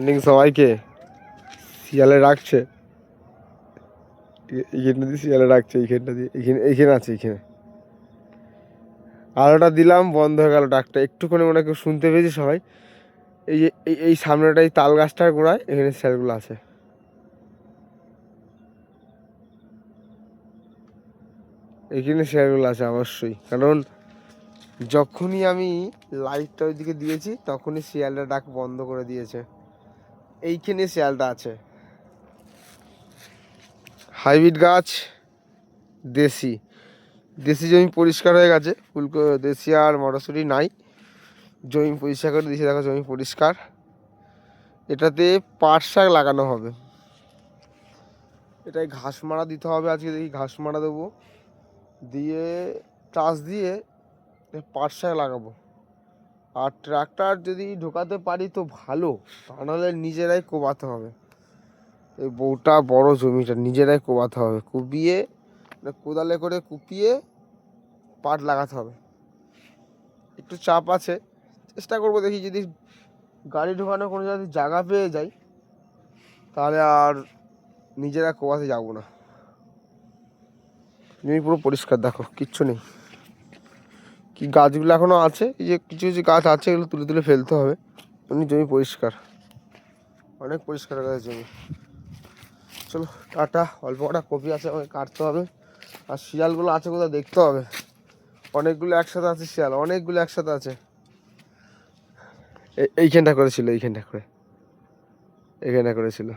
Morning সবাইকে। শিয়ালে রাখছে, এইখানটা দিয়ে শিয়ালে রাখছে, এইখানটা দিয়ে এইখানে আছে, এইখানে আলোটা দিলাম, বন্ধ হয়ে গেল ডাকটা। একটুখানি মনে কেউ শুনতে পেয়েছি সবাই। এই যে এই সামনেটাই তাল গাছটার গোড়ায় এখানে শিয়ালগুলো আছে। এইখানে শিয়ালগুলো আছে অবশ্যই, কারণ যখনই আমি লাইটটা ওইদিকে দিয়েছি তখনই শিয়ালটা ডাক বন্ধ করে দিয়েছে। এইখানে শিয়ালটা আছে। হাইব্রিড গাছ, দেশি দেশি জমি পরিষ্কার হয়ে গেছে, দেশি আর মটরশুঁটি নাই, জমি পরিষ্কার করে দিয়েছে। দেখো জমি পরিষ্কার। এটাতে পাট শাক লাগানো হবে। এটাই ঘাস মারা দিতে হবে আজকে, দেখি ঘাস মারা দেবো, দিয়ে টাচ দিয়ে পাট শাক লাগাবো। আর ট্রাক্টর যদি ঢোকাতে পারি তো ভালো, তা নাহলে নিজেরাই কোবাতে হবে। এই বউটা বড় জমিটা নিজেরাই কোবাতে হবে, কুপিয়ে কোদালে করে কুপিয়ে পাট লাগাতে হবে। একটু চাপ আছে, চেষ্টা করবো, দেখি যদি গাড়ি ঢোকানোর কোনো যদি জায়গা পেয়ে যাই তাহলে আর নিজেরা কোবাতে যাবো না। জমি পুরো পরিষ্কার, দেখো কিচ্ছু নেই। কি গাছগুলো এখনও আছে, এই যে কিছু কিছু গাছ আছে, এগুলো তুলে তুলে ফেলতে হবে। এমনি জমি পরিষ্কার, অনেক পরিষ্কার হয়ে গেছে জমি। চলো টাটা। অল্প কটা কপি আছে, আমাকে কাটতে হবে। আর শিয়ালগুলো আছে কোথাও দেখতে হবে। অনেকগুলো একসাথে আছে শিয়াল, অনেকগুলো একসাথে আছে। এইখানটা করেছিল, এইখানটা করেছিল।